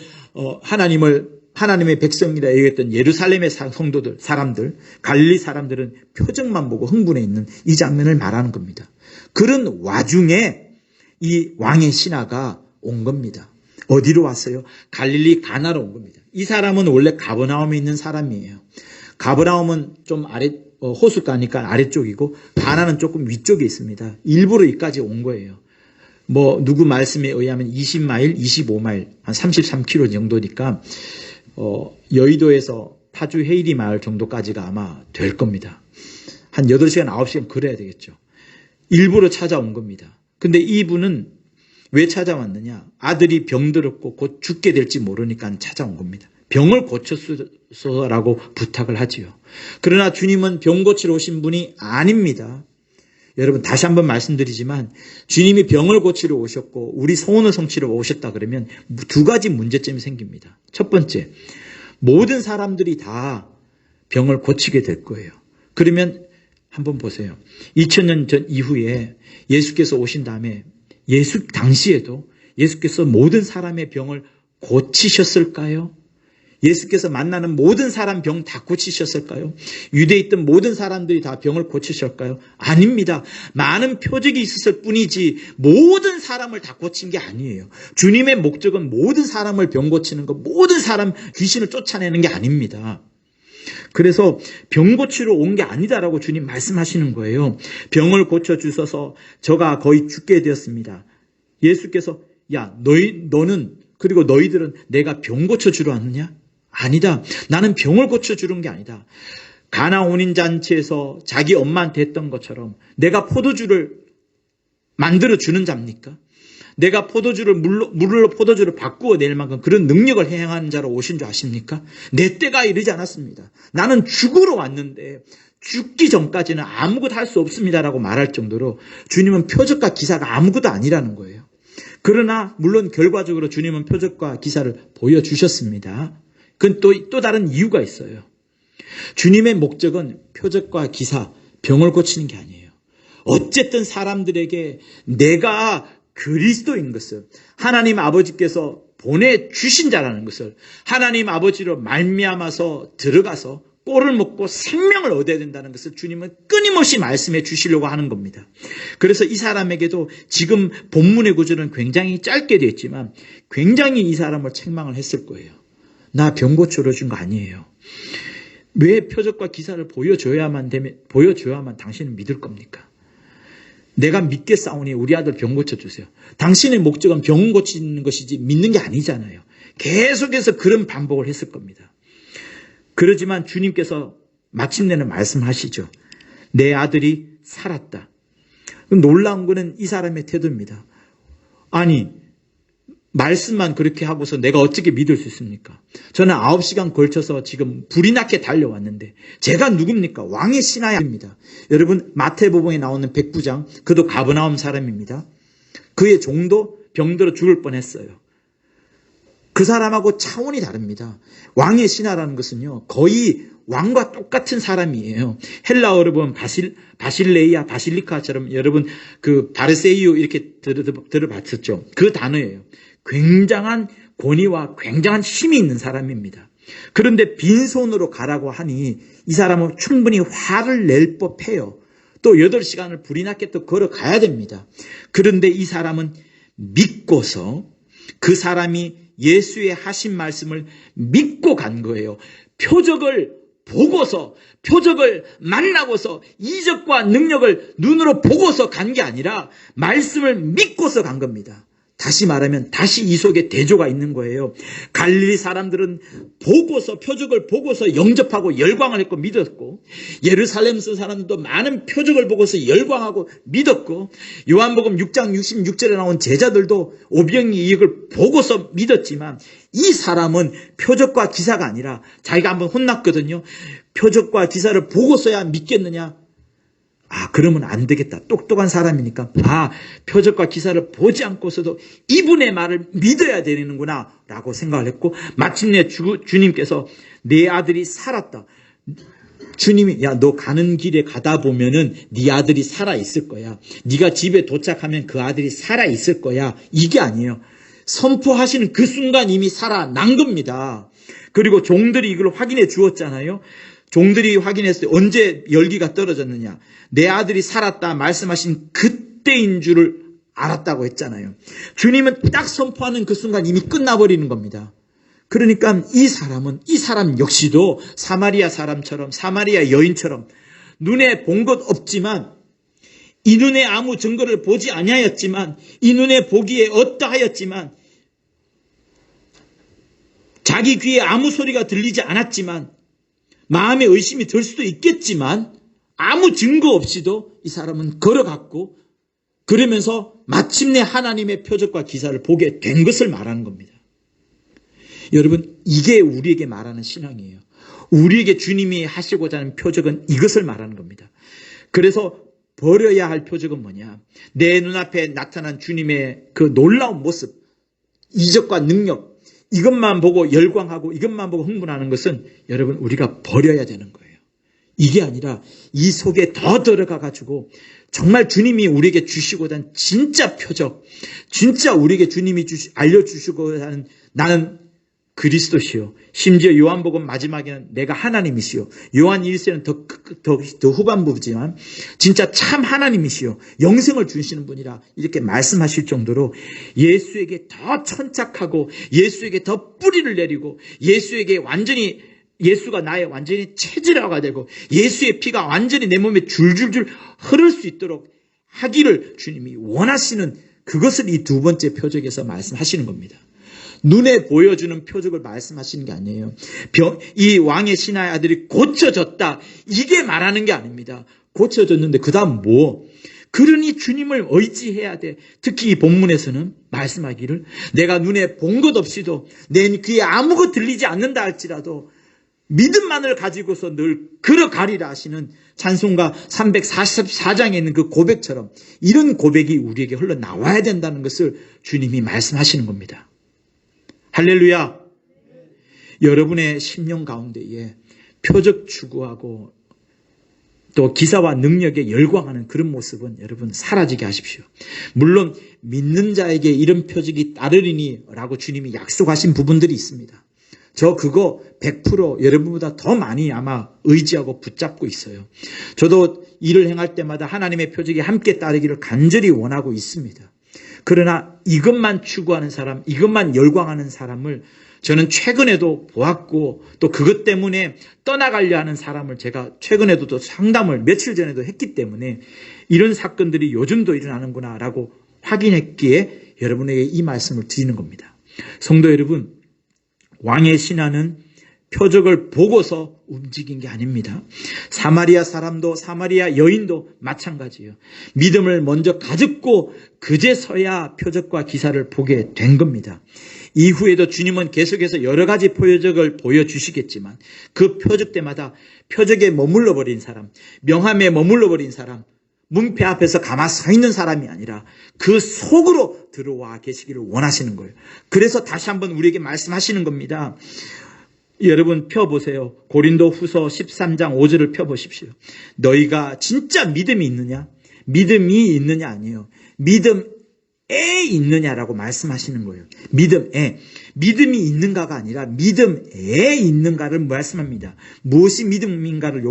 Speaker 1: 하나님의 백성이라 얘기했던 예루살렘의 성도들, 사람들, 갈릴리 사람들은 표적만 보고 흥분해 있는 이 장면을 말하는 겁니다. 그런 와중에 이 왕의 신하가 온 겁니다. 어디로 왔어요? 갈릴리 가나로 온 겁니다. 이 사람은 원래 가버나움에 있는 사람이에요. 가버나움은 좀 호숫가니까 아래쪽이고 가나는 조금 위쪽에 있습니다. 일부러 여기까지 온 거예요. 누구 말씀에 의하면 20마일, 25마일, 한 33km 정도니까 여의도에서 파주 헤이리 마을 정도까지가 아마 될 겁니다. 한 8시간, 9시간 그래야 되겠죠. 일부러 찾아온 겁니다. 근데 이분은 왜 찾아왔느냐? 아들이 병들었고 곧 죽게 될지 모르니까 찾아온 겁니다. 병을 고쳐서라고 부탁을 하지요. 그러나 주님은 병 고치러 오신 분이 아닙니다. 여러분 다시 한번 말씀드리지만 주님이 병을 고치러 오셨고 우리 소원을 성취러 오셨다 그러면 두 가지 문제점이 생깁니다. 첫 번째, 모든 사람들이 다 병을 고치게 될 거예요. 그러면 한번 보세요. 2000년 전 이후에 예수께서 오신 다음에 예수 당시에도 예수께서 모든 사람의 병을 고치셨을까요? 예수께서 만나는 모든 사람 병 다 고치셨을까요? 유대에 있던 모든 사람들이 다 병을 고치셨을까요? 아닙니다. 많은 표적이 있었을 뿐이지 모든 사람을 다 고친 게 아니에요. 주님의 목적은 모든 사람을 병 고치는 것, 모든 사람 귀신을 쫓아내는 게 아닙니다. 그래서 병 고치러 온 게 아니다라고 주님 말씀하시는 거예요. 병을 고쳐주셔서 저가 거의 죽게 되었습니다. 예수께서 야 너는 그리고 너희들은 내가 병 고쳐주러 왔느냐? 아니다. 나는 병을 고쳐주는 게 아니다. 가나 혼인잔치에서 자기 엄마한테 했던 것처럼 내가 포도주를 만들어주는 자입니까? 내가 물로 포도주를 바꾸어 낼 만큼 그런 능력을 행하는 자로 오신 줄 아십니까? 내 때가 이르지 않았습니다. 나는 죽으러 왔는데 죽기 전까지는 아무것도 할 수 없습니다라고 말할 정도로 주님은 표적과 기사가 아무것도 아니라는 거예요. 그러나 물론 결과적으로 주님은 표적과 기사를 보여주셨습니다. 그건 또 다른 이유가 있어요. 주님의 목적은 표적과 기사, 병을 고치는 게 아니에요. 어쨌든 사람들에게 내가 그리스도인 것을, 하나님 아버지께서 보내주신 자라는 것을, 하나님 아버지로 말미암아서 들어가서 꼴을 먹고 생명을 얻어야 된다는 것을 주님은 끊임없이 말씀해 주시려고 하는 겁니다. 그래서 이 사람에게도 지금 본문의 구절은 굉장히 짧게 되어 있지만 굉장히 이 사람을 책망을 했을 거예요. 나 병 고쳐러 준 거 아니에요. 왜 표적과 기사를 보여줘야만 당신은 믿을 겁니까? 내가 믿겠사오니 우리 아들 병 고쳐주세요. 당신의 목적은 병 고치는 것이지 믿는 게 아니잖아요. 계속해서 그런 반복을 했을 겁니다. 그러지만 주님께서 마침내는 말씀하시죠. 내 아들이 살았다. 놀라운 거는 이 사람의 태도입니다. 아니 말씀만 그렇게 하고서 내가 어떻게 믿을 수 있습니까? 저는 9시간 걸쳐서 지금 불이 나게 달려왔는데 제가 누굽니까? 왕의 신하입니다. 여러분 마태복음에 나오는 백부장, 그도 가버나움 사람입니다. 그의 종도 병들어 죽을 뻔했어요. 그 사람하고 차원이 다릅니다. 왕의 신하라는 것은요 거의 왕과 똑같은 사람이에요. 헬라어로 보면 바실레이아, 바실리카처럼 여러분 그 바르세이오 이렇게 들어봤었죠. 그 단어예요. 굉장한 권위와 굉장한 힘이 있는 사람입니다. 그런데 빈손으로 가라고 하니 이 사람은 충분히 화를 낼 법해요. 또 8시간을 불이 나게 또 걸어가야 됩니다. 그런데 이 사람은 믿고서 그 사람이 예수의 하신 말씀을 믿고 간 거예요. 표적을 보고서, 표적을 만나고서, 이적과 능력을 눈으로 보고서 간 게 아니라 말씀을 믿고서 간 겁니다. 다시 말하면 다시 이 속에 대조가 있는 거예요. 갈릴리 사람들은 보고서, 표적을 보고서 영접하고 열광을 했고 믿었고, 예루살렘 사람들도 많은 표적을 보고서 열광하고 믿었고, 요한복음 6장 66절에 나온 제자들도 오병이 이익을 보고서 믿었지만, 이 사람은 표적과 기사가 아니라 자기가 한번 혼났거든요. 표적과 기사를 보고서야 믿겠느냐? 그러면 안 되겠다. 똑똑한 사람이니까 표적과 기사를 보지 않고서도 이분의 말을 믿어야 되는구나 라고 생각을 했고, 마침내 주님께서 내 아들이 살았다. 주님이 너 가는 길에 가다 보면은 네 아들이 살아있을 거야. 네가 집에 도착하면 그 아들이 살아있을 거야. 이게 아니에요. 선포하시는 그 순간 이미 살아난 겁니다. 그리고 종들이 이걸 확인해 주었잖아요. 종들이 확인했을 때 언제 열기가 떨어졌느냐. 내 아들이 살았다 말씀하신 그때인 줄을 알았다고 했잖아요. 주님은 딱 선포하는 그 순간 이미 끝나버리는 겁니다. 그러니까 이 사람 역시도 사마리아 사람처럼, 사마리아 여인처럼 눈에 본 것 없지만, 이 눈에 아무 증거를 보지 아니하였지만, 이 눈에 보기에 어떠하였지만, 자기 귀에 아무 소리가 들리지 않았지만, 마음에 의심이 들 수도 있겠지만 아무 증거 없이도 이 사람은 걸어갔고, 그러면서 마침내 하나님의 표적과 기사를 보게 된 것을 말하는 겁니다. 여러분, 이게 우리에게 말하는 신앙이에요. 우리에게 주님이 하시고자 하는 표적은 이것을 말하는 겁니다. 그래서 버려야 할 표적은 뭐냐? 내 눈앞에 나타난 주님의 그 놀라운 모습, 이적과 능력, 이것만 보고 열광하고 이것만 보고 흥분하는 것은 여러분 우리가 버려야 되는 거예요. 이게 아니라 이 속에 더 들어가 가지고 정말 주님이 우리에게 주시고자 하는 진짜 표적, 진짜 우리에게 주님이 알려주시고자 하는 나는 그리스도시요. 심지어 요한복음 마지막에는 내가 하나님이시요. 요한 1세는 더 후반부지만 진짜 참 하나님이시요. 영생을 주시는 분이라 이렇게 말씀하실 정도로 예수에게 더 천착하고 예수에게 더 뿌리를 내리고 예수에게 완전히 예수가 나의 완전히 체질화가 되고 예수의 피가 완전히 내 몸에 줄줄줄 흐를 수 있도록 하기를 주님이 원하시는 그것을 이 두 번째 표적에서 말씀하시는 겁니다. 눈에 보여주는 표적을 말씀하시는 게 아니에요. 이 왕의 신하의 아들이 고쳐졌다. 이게 말하는 게 아닙니다. 고쳐졌는데 그 다음 뭐? 그러니 주님을 의지해야 돼. 특히 이 본문에서는 말씀하기를 내가 눈에 본 것 없이도 내 귀에 아무것도 들리지 않는다 할지라도 믿음만을 가지고서 늘 걸어가리라 하시는 찬송가 344장에 있는 그 고백처럼 이런 고백이 우리에게 흘러나와야 된다는 것을 주님이 말씀하시는 겁니다. 할렐루야. 여러분의 심령 가운데에 표적 추구하고 또 기사와 능력에 열광하는 그런 모습은 여러분 사라지게 하십시오. 물론 믿는 자에게 이런 표적이 따르리니 라고 주님이 약속하신 부분들이 있습니다. 저 그거 100% 여러분보다 더 많이 아마 의지하고 붙잡고 있어요. 저도 일을 행할 때마다 하나님의 표적이 함께 따르기를 간절히 원하고 있습니다. 그러나 이것만 추구하는 사람, 이것만 열광하는 사람을 저는 최근에도 보았고 또 그것 때문에 떠나가려 하는 사람을 제가 최근에도 또 상담을 며칠 전에도 했기 때문에 이런 사건들이 요즘도 일어나는구나 라고 확인했기에 여러분에게 이 말씀을 드리는 겁니다. 성도 여러분, 왕의 신하는 표적을 보고서 움직인 게 아닙니다. 사마리아 사람도 사마리아 여인도 마찬가지예요. 믿음을 먼저 가졌고 그제서야 표적과 기사를 보게 된 겁니다. 이후에도 주님은 계속해서 여러 가지 표적을 보여주시겠지만 그 표적 때마다 표적에 머물러 버린 사람, 명함에 머물러 버린 사람, 문패 앞에서 가만 서 있는 사람이 아니라 그 속으로 들어와 계시기를 원하시는 거예요. 그래서 다시 한번 우리에게 말씀하시는 겁니다. 여러분 펴보세요. 고린도 후서 13장 5절을 펴보십시오. 너희가 진짜 믿음이 있느냐? 믿음이 있느냐 아니에요. 믿음에 있느냐라고 말씀하시는 거예요. 믿음이 있는가가 아니라 믿음에 있는가를 말씀합니다. 무엇이 믿음인가를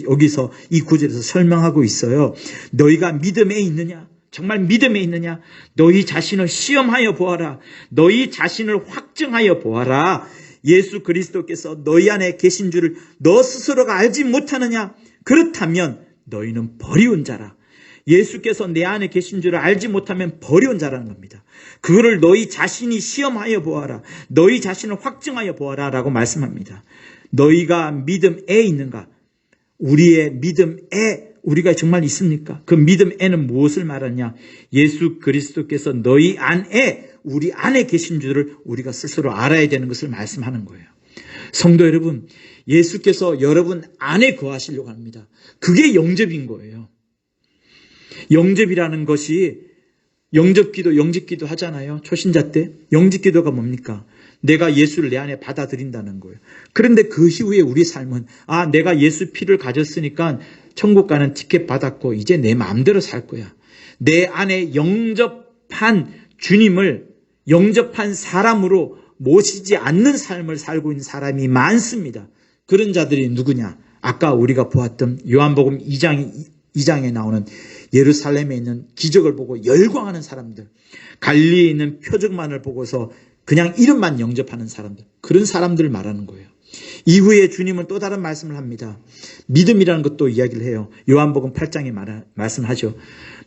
Speaker 1: 여기서 이 구절에서 설명하고 있어요. 너희가 믿음에 있느냐? 정말 믿음에 있느냐? 너희 자신을 시험하여 보아라. 너희 자신을 확증하여 보아라. 예수 그리스도께서 너희 안에 계신 줄을 너 스스로가 알지 못하느냐? 그렇다면 너희는 버리운 자라. 예수께서 내 안에 계신 줄을 알지 못하면 버리운 자라는 겁니다. 그거를 너희 자신이 시험하여 보아라. 너희 자신을 확증하여 보아라 라고 말씀합니다. 너희가 믿음에 있는가? 우리의 믿음에 우리가 정말 있습니까? 그 믿음에는 무엇을 말하냐? 예수 그리스도께서 너희 안에 우리 안에 계신 줄을 우리가 스스로 알아야 되는 것을 말씀하는 거예요. 성도 여러분, 예수께서 여러분 안에 거하시려고 합니다. 그게 영접인 거예요. 영접이라는 것이 영접기도, 영접기도 하잖아요. 초신자 때. 영접기도가 뭡니까? 내가 예수를 내 안에 받아들인다는 거예요. 그런데 그 이후에 우리 삶은 내가 예수 피를 가졌으니까 천국 가는 티켓 받았고 이제 내 마음대로 살 거야. 내 안에 영접한 주님을 영접한 사람으로 모시지 않는 삶을 살고 있는 사람이 많습니다. 그런 자들이 누구냐? 아까 우리가 보았던 요한복음 2장에 나오는 예루살렘에 있는 기적을 보고 열광하는 사람들, 갈릴리에 있는 표적만을 보고서 그냥 이름만 영접하는 사람들, 그런 사람들을 말하는 거예요. 이후에 주님은 또 다른 말씀을 합니다. 믿음이라는 것도 이야기를 해요. 요한복음 8장에 말씀하죠.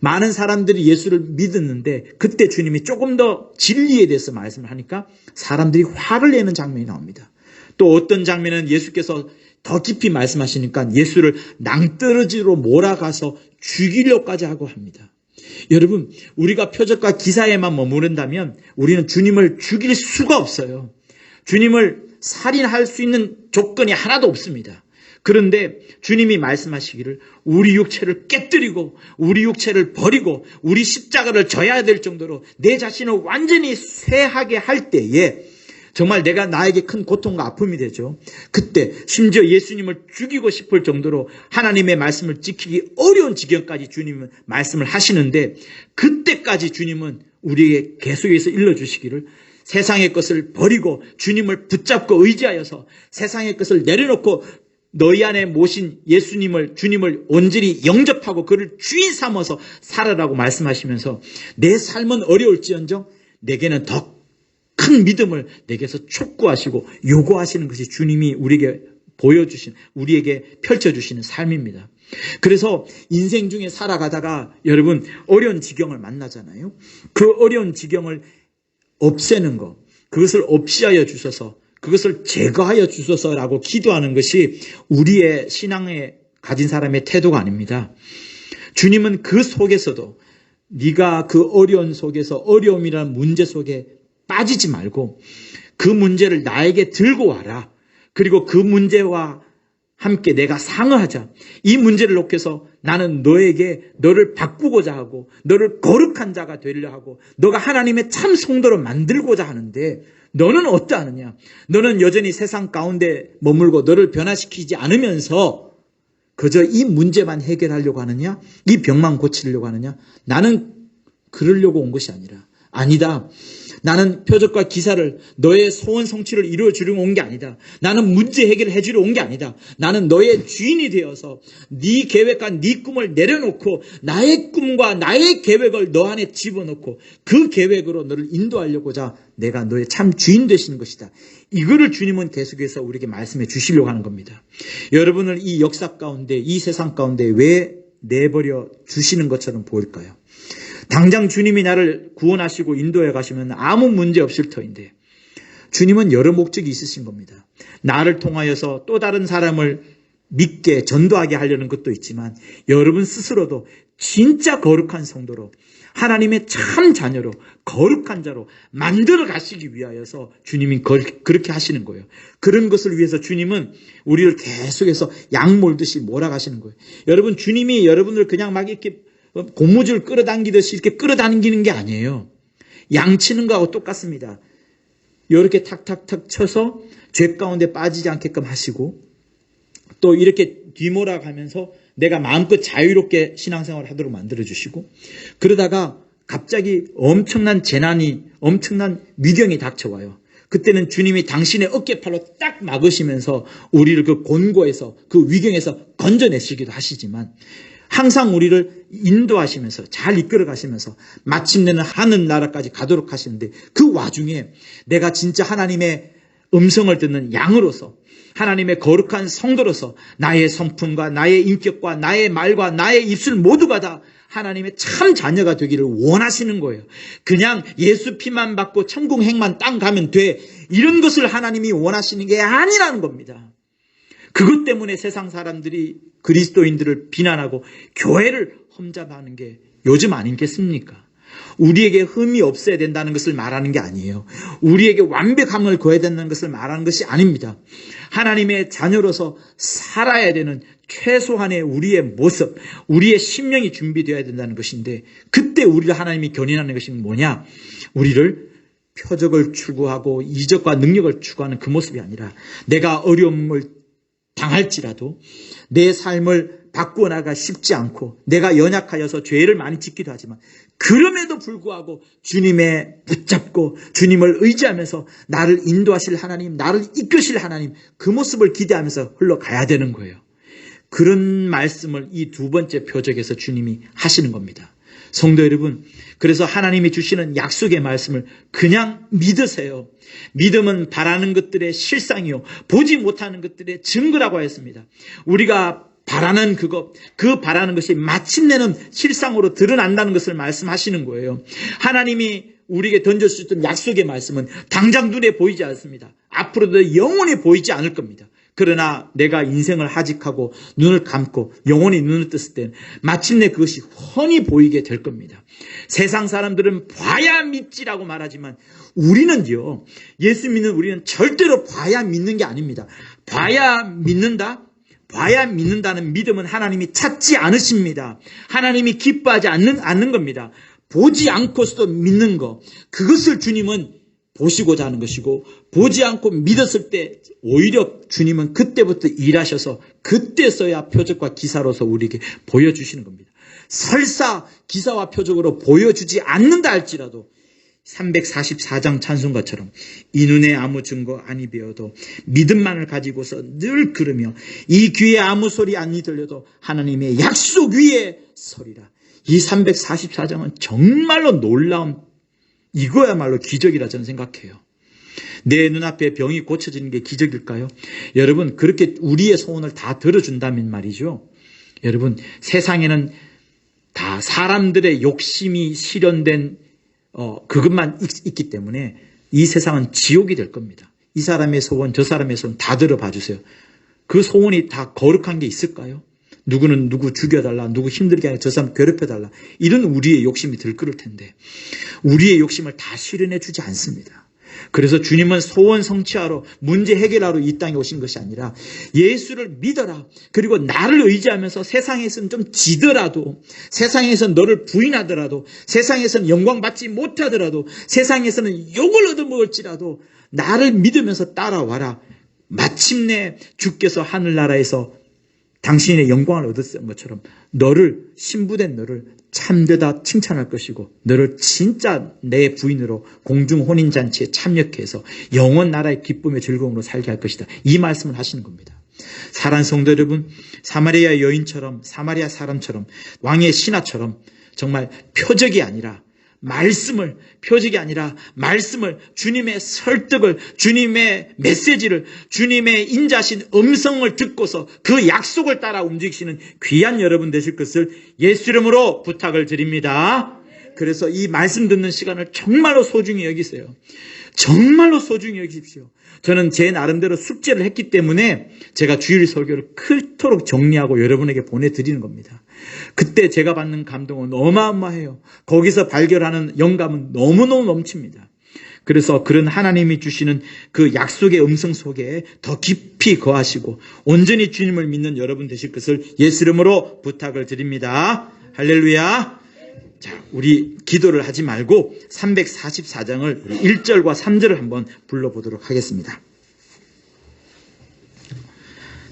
Speaker 1: 많은 사람들이 예수를 믿었는데 그때 주님이 조금 더 진리에 대해서 말씀을 하니까 사람들이 화를 내는 장면이 나옵니다. 또 어떤 장면은 예수께서 더 깊이 말씀하시니까 예수를 낭떠러지로 몰아가서 죽이려고까지 하고 합니다. 여러분, 우리가 표적과 기사에만 머무른다면 우리는 주님을 죽일 수가 없어요. 주님을 살인할 수 있는 조건이 하나도 없습니다. 그런데 주님이 말씀하시기를 우리 육체를 깨뜨리고 우리 육체를 버리고 우리 십자가를 져야 될 정도로 내 자신을 완전히 쇠하게 할 때에 정말 내가 나에게 큰 고통과 아픔이 되죠. 그때 심지어 예수님을 죽이고 싶을 정도로 하나님의 말씀을 지키기 어려운 지경까지 주님은 말씀을 하시는데 그때까지 주님은 우리에게 계속해서 일러주시기를 세상의 것을 버리고 주님을 붙잡고 의지하여서 세상의 것을 내려놓고 너희 안에 모신 예수님을 주님을 온전히 영접하고 그를 주인 삼아서 살아라고 말씀하시면서 내 삶은 어려울지언정 내게는 더 큰 믿음을 내게서 촉구하시고 요구하시는 것이 주님이 우리에게 보여주신, 우리에게 펼쳐주시는 삶입니다. 그래서 인생 중에 살아가다가 여러분 어려운 지경을 만나잖아요. 그 어려운 지경을 없애는 것, 그것을 없이하여 주소서, 그것을 제거하여 주소서라고 기도하는 것이 우리의 신앙에 가진 사람의 태도가 아닙니다. 주님은 그 속에서도 네가 그 어려운 속에서 어려움이라는 문제 속에 빠지지 말고 그 문제를 나에게 들고 와라. 그리고 그 문제와 함께 내가 상의하자. 이 문제를 놓고서 나는 너를 바꾸고자 하고 너를 거룩한 자가 되려 하고 너가 하나님의 참 성도로 만들고자 하는데 너는 어떠하느냐? 너는 여전히 세상 가운데 머물고 너를 변화시키지 않으면서 그저 이 문제만 해결하려고 하느냐? 이 병만 고치려고 하느냐? 나는 그러려고 온 것이 아니다. 나는 표적과 기사를 너의 소원 성취를 이루어 주려고 온 게 아니다. 나는 문제 해결을 해주려 온 게 아니다. 나는 너의 주인이 되어서 네 계획과 네 꿈을 내려놓고 나의 꿈과 나의 계획을 너 안에 집어넣고 그 계획으로 너를 인도하려고자 내가 너의 참 주인 되시는 것이다. 이거를 주님은 계속해서 우리에게 말씀해 주시려고 하는 겁니다. 여러분을 이 역사 가운데, 이 세상 가운데 왜 내버려 주시는 것처럼 보일까요? 당장 주님이 나를 구원하시고 인도해 가시면 아무 문제 없을 터인데 주님은 여러 목적이 있으신 겁니다. 나를 통하여서 또 다른 사람을 믿게 전도하게 하려는 것도 있지만 여러분 스스로도 진짜 거룩한 성도로 하나님의 참 자녀로 거룩한 자로 만들어 가시기 위하여서 주님이 그렇게 하시는 거예요. 그런 것을 위해서 주님은 우리를 계속해서 양 몰듯이 몰아가시는 거예요. 여러분 주님이 여러분을 그냥 막 이렇게 고무줄 끌어당기듯이 이렇게 끌어당기는 게 아니에요. 양치는 거하고 똑같습니다. 이렇게 탁탁탁 쳐서 죄 가운데 빠지지 않게끔 하시고 또 이렇게 뒤몰아가면서 내가 마음껏 자유롭게 신앙생활을 하도록 만들어주시고 그러다가 갑자기 엄청난 재난이 엄청난 위경이 닥쳐와요. 그때는 주님이 당신의 어깨팔로 딱 막으시면서 우리를 그 곤고에서 그 위경에서 건져내시기도 하시지만 항상 우리를 인도하시면서 잘 이끌어 가시면서 마침내는 하늘나라까지 가도록 하시는데 그 와중에 내가 진짜 하나님의 음성을 듣는 양으로서 하나님의 거룩한 성도로서 나의 성품과 나의 인격과 나의 말과 나의 입술 모두가 다 하나님의 참 자녀가 되기를 원하시는 거예요. 그냥 예수 피만 받고 천국 행만 땅 가면 돼. 이런 것을 하나님이 원하시는 게 아니라는 겁니다. 그것 때문에 세상 사람들이 그리스도인들을 비난하고 교회를 험잡아하는 게 요즘 아니겠습니까? 우리에게 흠이 없어야 된다는 것을 말하는 게 아니에요. 우리에게 완벽함을 거해야 된다는 것을 말하는 것이 아닙니다. 하나님의 자녀로서 살아야 되는 최소한의 우리의 모습, 우리의 심령이 준비되어야 된다는 것인데 그때 우리를 하나님이 견인하는 것이 뭐냐? 우리를 표적을 추구하고 이적과 능력을 추구하는 그 모습이 아니라 내가 어려움을 당할지라도 내 삶을 바꾸어 나가 쉽지 않고 내가 연약하여서 죄를 많이 짓기도 하지만 그럼에도 불구하고 주님의 붙잡고 주님을 의지하면서 나를 인도하실 하나님, 나를 이끄실 하나님 그 모습을 기대하면서 흘러가야 되는 거예요. 그런 말씀을 이 두 번째 표적에서 주님이 하시는 겁니다. 성도 여러분, 그래서 하나님이 주시는 약속의 말씀을 그냥 믿으세요. 믿음은 바라는 것들의 실상이요 보지 못하는 것들의 증거라고 했습니다. 우리가 바라는 그 바라는 것이 마침내는 실상으로 드러난다는 것을 말씀하시는 거예요. 하나님이 우리에게 던져주셨던 약속의 말씀은 당장 눈에 보이지 않습니다. 앞으로도 영원히 보이지 않을 겁니다. 그러나 내가 인생을 하직하고 눈을 감고 영원히 눈을 떴을 때 마침내 그것이 훤히 보이게 될 겁니다. 세상 사람들은 봐야 믿지라고 말하지만 우리는요, 예수 믿는 우리는 절대로 봐야 믿는 게 아닙니다. 봐야 믿는다? 봐야 믿는다는 믿음은 하나님이 찾지 않으십니다. 하나님이 기뻐하지 않는 겁니다. 보지 않고서도 믿는 것, 그것을 주님은 보시고자 하는 것이고 보지 않고 믿었을 때 오히려 주님은 그때부터 일하셔서 그때서야 표적과 기사로서 우리에게 보여주시는 겁니다. 설사 기사와 표적으로 보여주지 않는다 할지라도 344장 찬송가처럼 이 눈에 아무 증거 아니 배어도 믿음만을 가지고서 늘 걸으며 이 귀에 아무 소리 아니 들려도 하나님의 약속 위에 서리라. 이 344장은 정말로 놀라운 이거야말로 기적이라 저는 생각해요. 내 눈앞에 병이 고쳐지는 게 기적일까요? 여러분, 그렇게 우리의 소원을 다 들어준다면 말이죠. 여러분, 세상에는 다 사람들의 욕심이 실현된 그것만 있기 때문에 이 세상은 지옥이 될 겁니다. 이 사람의 소원, 저 사람의 소원 다 들어봐 주세요. 그 소원이 다 거룩한 게 있을까요? 누구는 누구 죽여달라, 누구 힘들게 하라, 저 사람 괴롭혀달라, 이런 우리의 욕심이 들끓을 텐데 우리의 욕심을 다 실현해 주지 않습니다. 그래서 주님은 소원 성취하러, 문제 해결하러 이 땅에 오신 것이 아니라 예수를 믿어라, 그리고 나를 의지하면서 세상에서는 좀 지더라도, 세상에서는 너를 부인하더라도, 세상에서는 영광받지 못하더라도, 세상에서는 욕을 얻어먹을지라도 나를 믿으면서 따라와라. 마침내 주께서 하늘나라에서 당신의 영광을 얻었던 것처럼 너를, 신부된 너를 참되다 칭찬할 것이고, 너를 진짜 내 부인으로 공중 혼인잔치에 참여해서 영원 나라의 기쁨의 즐거움으로 살게 할 것이다. 이 말씀을 하시는 겁니다. 사랑하는 성도 여러분, 사마리아 여인처럼, 사마리아 사람처럼, 왕의 신하처럼 정말 표적이 아니라 표적이 아니라 말씀을, 주님의 설득을, 주님의 메시지를, 주님의 인자신 음성을 듣고서 그 약속을 따라 움직이시는 귀한 여러분 되실 것을 예수 이름으로 부탁을 드립니다. 그래서 이 말씀 듣는 시간을 정말로 소중히 여기세요. 정말로 소중히 여기십시오. 저는 제 나름대로 숙제를 했기 때문에 제가 주일 설교를 크도록 정리하고 여러분에게 보내드리는 겁니다. 그때 제가 받는 감동은 어마어마해요. 거기서 발견하는 영감은 너무너무 넘칩니다. 그래서 그런 하나님이 주시는 그 약속의 음성 속에 더 깊이 거하시고 온전히 주님을 믿는 여러분 되실 것을 예수 이름으로 부탁을 드립니다. 할렐루야. 자, 우리 기도를 하지 말고 344장을 1절과 3절을 한번 불러보도록 하겠습니다.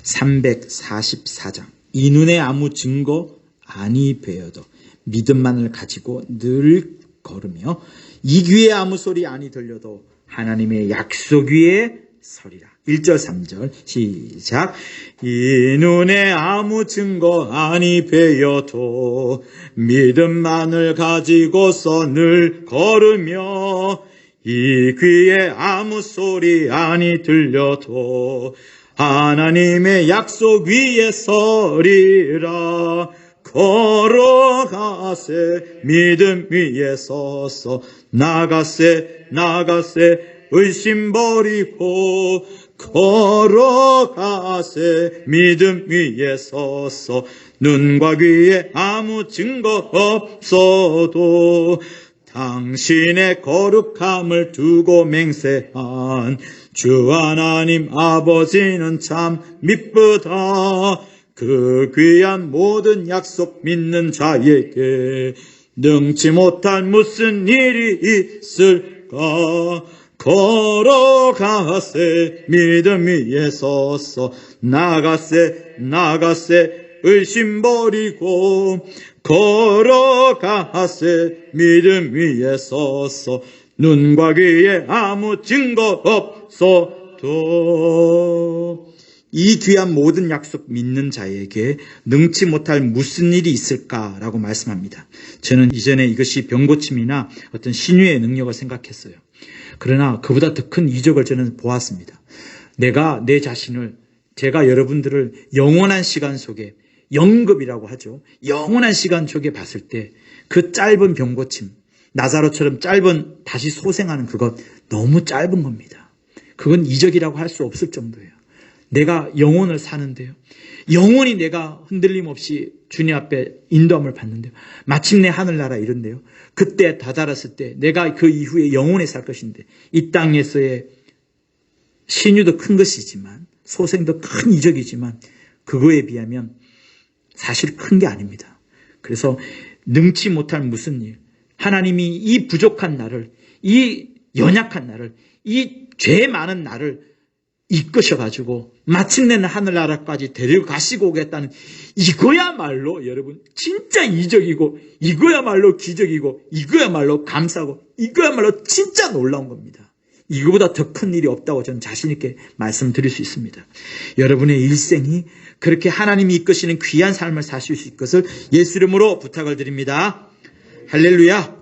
Speaker 1: 344장. 이 눈에 아무 증거 아니 배어도 믿음만을 가지고 늘 걸으며 이 귀에 아무 소리 아니 들려도 하나님의 약속 위에 서리라. 1절 3절 시작. 이 눈에 아무 증거 아니 배어도 믿음만을 가지고서 늘 걸으며 이 귀에 아무 소리 아니 들려도 하나님의 약속 위에 서리라. 걸어가세 믿음 위에 서서 나가세 의심 버리고 걸어가세 믿음 위에 서서 눈과 귀에 아무 증거 없어도 당신의 거룩함을 두고 맹세한 주 하나님 아버지는 참 미쁘다. 그 귀한 모든 약속 믿는 자에게 능치 못할 무슨 일이 있을까. 걸어가세 믿음 위에 서서 나가세 의심 버리고 걸어가세 믿음 위에 서서 눈과 귀에 아무 증거 없어도 이 귀한 모든 약속 믿는 자에게 능치 못할 무슨 일이 있을까라고 말씀합니다. 저는 이전에 이것이 병고침이나 어떤 신유의 능력을 생각했어요. 그러나 그보다 더 큰 이적을 저는 보았습니다. 내가 내 자신을, 제가 여러분들을 영원한 시간 속에, 영급이라고 하죠. 영원한 시간 속에 봤을 때 그 짧은 병고침, 나사로처럼 짧은 다시 소생하는 그것 너무 짧은 겁니다. 그건 이적이라고 할 수 없을 정도예요. 내가 영혼을 사는데요. 영원히 내가 흔들림 없이 주님 앞에 인도함을 받는데요. 마침내 하늘나라 이런데요. 그때 다다랐을 때 내가 그 이후에 영원히 살 것인데 이 땅에서의 신유도 큰 것이지만 소생도 큰 이적이지만 그거에 비하면 사실 큰 게 아닙니다. 그래서 능치 못할 무슨 일, 하나님이 이 부족한 나를, 이 연약한 나를, 이 죄 많은 나를 이끄셔가지고 마침내는 하늘나라까지 데리고 가시고 오겠다는 이거야말로 여러분 진짜 이적이고 이거야말로 기적이고 이거야말로 감사고 이거야말로 진짜 놀라운 겁니다. 이거보다 더 큰 일이 없다고 저는 자신 있게 말씀드릴 수 있습니다. 여러분의 일생이 그렇게 하나님이 이끄시는 귀한 삶을 사실 수 있을 것을 예수 이름으로 부탁을 드립니다. 할렐루야.